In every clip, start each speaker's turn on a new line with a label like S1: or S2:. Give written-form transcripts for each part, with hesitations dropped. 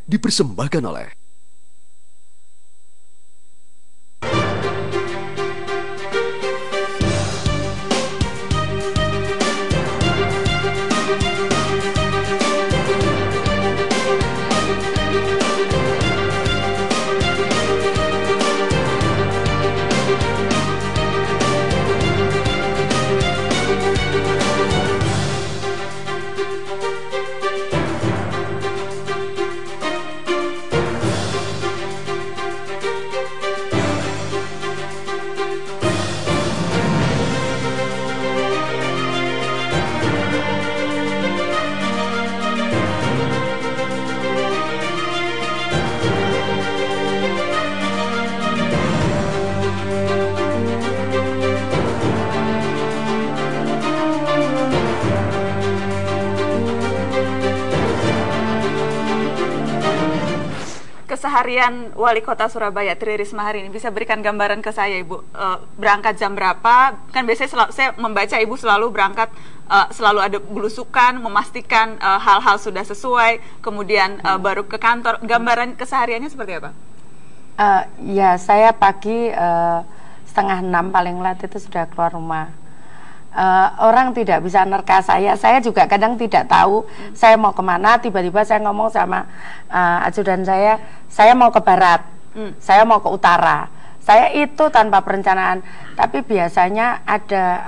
S1: dipersembahkan oleh
S2: keseharian Wali Kota Surabaya Tri Risma hari ini. Bisa berikan gambaran ke saya, Ibu, berangkat jam berapa? Kan biasanya saya membaca Ibu selalu berangkat, selalu ada belusukan, memastikan hal-hal sudah sesuai, kemudian baru ke kantor. Gambaran kesehariannya seperti apa?
S3: Ya, saya pagi 5:30 paling lat itu sudah keluar rumah. Orang tidak bisa nerka saya juga kadang tidak tahu saya mau kemana. Tiba-tiba saya ngomong sama ajudan saya mau ke barat, saya mau ke utara. Saya itu tanpa perencanaan, tapi biasanya ada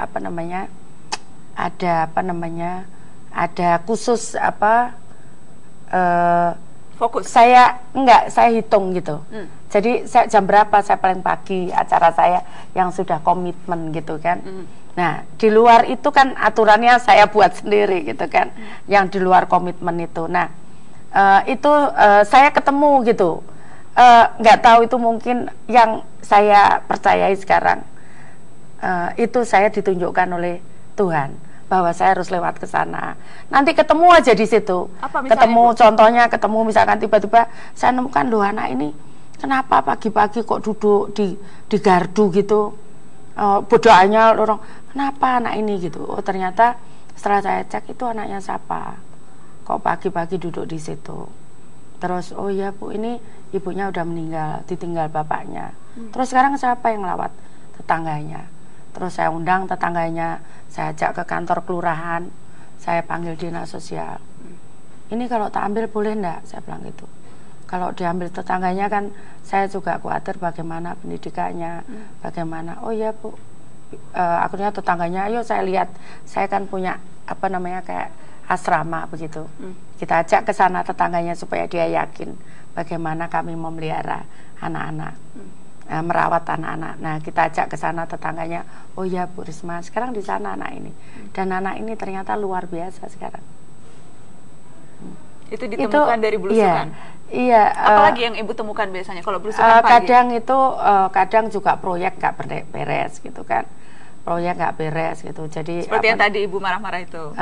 S3: ada khusus
S2: fokus.
S3: Saya hitung gitu. Jadi jam berapa saya paling pagi acara saya yang sudah komitmen gitu kan. Nah, di luar itu kan aturannya saya buat sendiri gitu kan, yang di luar komitmen itu. Nah, itu saya ketemu gitu, nggak tahu itu mungkin yang saya percayai sekarang, itu saya ditunjukkan oleh Tuhan bahwa saya harus lewat ke sana. Nanti ketemu aja di situ. Ketemu, contohnya ketemu misalkan tiba-tiba saya nemukan, loh anak ini kenapa pagi-pagi kok duduk di gardu gitu. Berdoanya orang, kenapa anak ini gitu. Oh ternyata setelah saya cek itu anaknya siapa, kok pagi-pagi duduk di situ. Terus oh ya Bu, ini ibunya udah meninggal, ditinggal bapaknya. Terus sekarang siapa yang lawat? Tetangganya. Terus saya undang tetangganya, saya ajak ke kantor kelurahan, saya panggil dinas sosial. Ini kalau tak ambil boleh enggak? Saya bilang gitu. Kalau diambil tetangganya kan saya juga khawatir bagaimana pendidikannya, bagaimana. Oh ya Bu, akhirnya tetangganya, ayo saya lihat, saya kan punya kayak asrama begitu. Kita ajak ke sana tetangganya supaya dia yakin bagaimana kami memelihara anak-anak, merawat anak-anak. Nah kita ajak ke sana tetangganya, oh ya Bu Risma, sekarang di sana anak ini, dan anak ini ternyata luar biasa sekarang.
S2: Itu ditemukan dari belusukan.
S3: Iya.
S2: Apalagi yang Ibu temukan biasanya kalau belusukan pagi?
S3: Kadang itu, kadang juga proyek nggak beres gitu kan, proyek nggak beres gitu. Jadi
S2: seperti yang tadi Ibu marah-marah itu.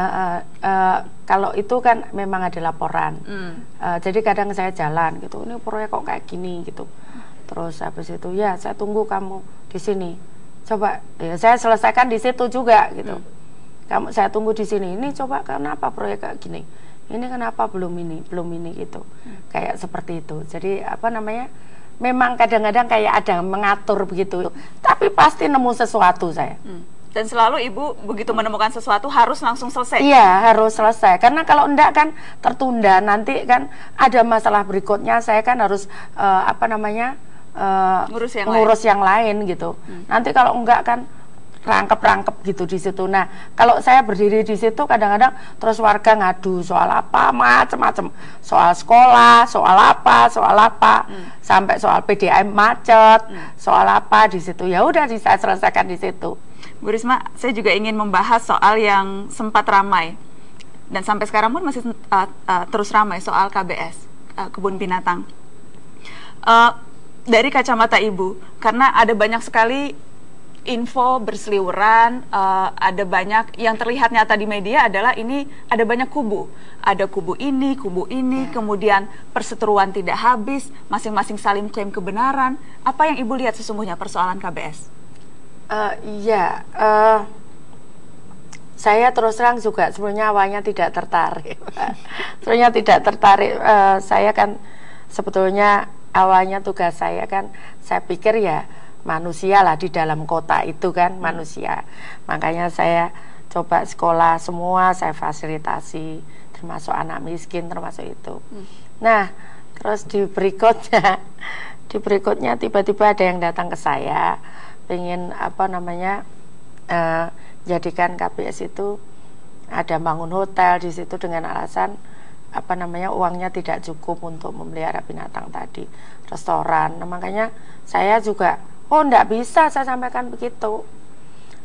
S3: Kalau itu kan memang ada laporan. Jadi kadang saya jalan gitu, ini proyek kok kayak gini gitu. Terus habis itu ya saya tunggu kamu di sini. Coba ya saya selesaikan di situ juga gitu. Saya tunggu di sini. Ini coba kenapa proyek kayak gini? Ini kenapa belum ini gitu. Kayak seperti itu. Jadi memang kadang-kadang kayak ada mengatur begitu. Tapi pasti nemu sesuatu saya.
S2: Dan selalu Ibu begitu menemukan sesuatu harus langsung selesai?
S3: Iya, harus selesai. Karena kalau enggak kan tertunda. Nanti kan ada masalah berikutnya, saya kan harus ngurus yang lain gitu. Nanti kalau enggak kan rangkep gitu di situ. Nah, kalau saya berdiri di situ kadang-kadang terus warga ngadu soal apa, macam-macam. Soal sekolah, soal apa, sampai soal PDAM macet, soal apa di situ. Ya udah saya selesaikan di situ.
S2: Bu Risma, saya juga ingin membahas soal yang sempat ramai dan sampai sekarang pun masih terus ramai, soal KBS, kebun binatang. Dari kacamata Ibu, karena ada banyak sekali info berseliweran, ada banyak yang terlihat nyata di media adalah ini ada banyak kubu. Ada kubu ini, kemudian perseteruan tidak habis, masing-masing saling klaim kebenaran. Apa yang Ibu lihat sesungguhnya persoalan KBS?
S3: Saya terus terang juga sebenarnya awalnya tidak tertarik. Sebenarnya tidak tertarik. Saya kan sebetulnya awalnya tugas saya kan, saya pikir ya manusia lah di dalam kota itu kan, manusia. Makanya saya coba sekolah semua, saya fasilitasi, termasuk anak miskin, termasuk itu. Nah, terus di berikutnya tiba-tiba ada yang datang ke saya, pengen jadikan KBS itu ada bangun hotel di situ dengan alasan uangnya tidak cukup untuk memelihara binatang tadi, restoran. Nah, makanya saya juga enggak bisa saya sampaikan begitu,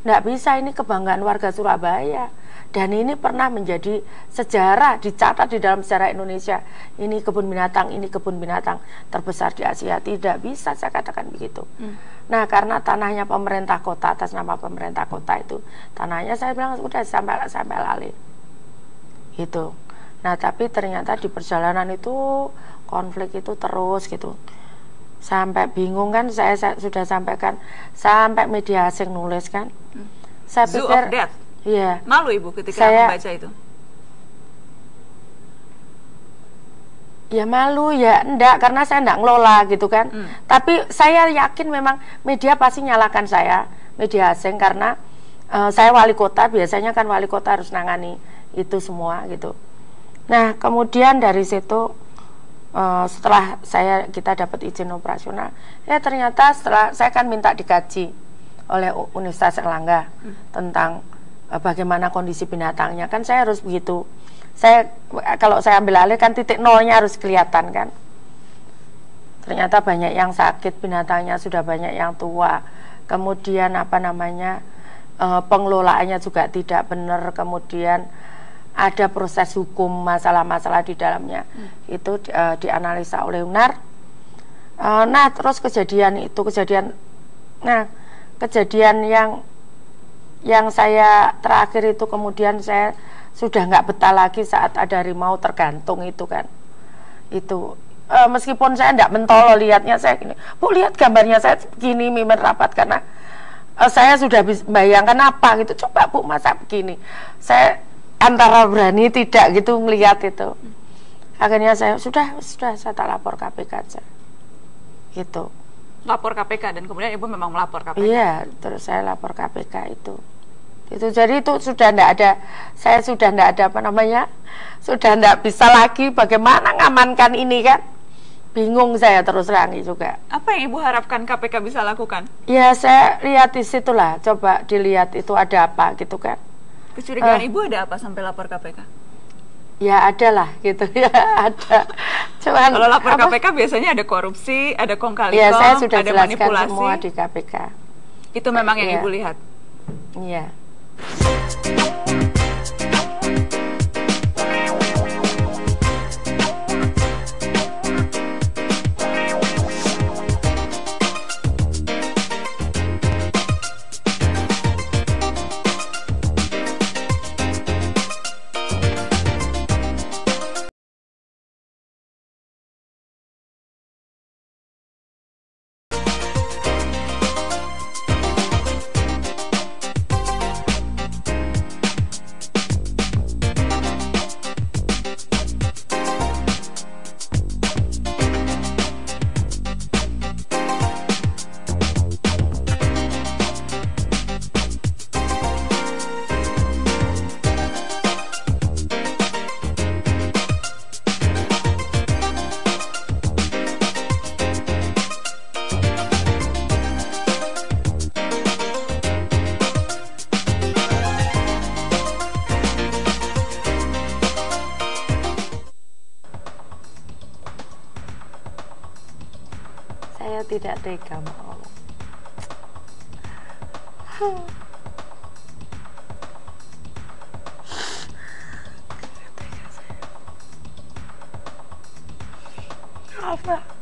S3: enggak bisa, ini kebanggaan warga Surabaya dan ini pernah menjadi sejarah, dicatat di dalam sejarah Indonesia, ini kebun binatang terbesar di Asia. Tidak bisa saya katakan begitu. Nah, karena tanahnya pemerintah kota, atas nama pemerintah kota itu, tanahnya saya bilang udah sampai alih gitu. Nah, tapi ternyata di perjalanan itu konflik itu terus gitu, sampai bingung kan. Saya sudah sampaikan, sampai media asing nulis kan. Saya
S2: Zoo
S3: pikir
S2: of Death.
S3: Iya.
S2: Malu Ibu ketika membaca itu? Ya malu ya, enggak, karena saya enggak ngelola gitu kan. Tapi saya yakin memang media pasti nyalakan saya, media asing, karena saya wali kota, biasanya kan wali kota harus nangani itu semua gitu. Nah, kemudian dari situ setelah kita dapat izin operasional, ya ternyata setelah saya kan minta dikaji oleh Universitas Erlangga tentang bagaimana kondisi binatangnya, kan saya harus begitu. Kalau saya ambil alih kan titik nolnya harus kelihatan kan. Ternyata banyak yang sakit binatangnya, sudah banyak yang tua. Kemudian pengelolaannya juga tidak benar. Kemudian ada proses hukum, masalah-masalah di dalamnya. Itu dianalisa oleh UNAR. Nah, terus kejadian yang saya terakhir itu, kemudian saya sudah nggak betah lagi saat ada harimau tergantung itu kan. Itu meskipun saya nggak mentolo lihatnya, saya gini, Bu lihat gambarnya saya begini, mimin rapat, karena saya sudah bayangkan apa gitu. Coba Bu masa begini, saya antara berani tidak gitu ngelihat itu. Akhirnya saya sudah saya tak lapor KPK aja gitu. Lapor KPK, dan kemudian Ibu memang melapor KPK?
S3: Iya, terus saya lapor KPK itu. Jadi itu sudah tidak ada, saya sudah tidak ada sudah tidak bisa lagi bagaimana ngamankan ini kan. Bingung saya terus terang juga.
S2: Apa yang Ibu harapkan KPK bisa lakukan?
S3: Ya saya lihat di situlah, coba dilihat itu ada apa gitu kan.
S2: Kecurigaan Ibu ada apa sampai lapor KPK?
S3: Ya ada lah gitu ya, ada. Cuman
S2: kalau lapor KPK biasanya ada korupsi, ada kong kali
S3: ya,
S2: kong,
S3: saya sudah
S2: ada
S3: jelaskan
S2: manipulasi.
S3: semua di KPK.
S2: Itu memang yang
S3: ya.
S2: Ibu lihat?
S3: Iya. Saya tidak tega mau. Maaf,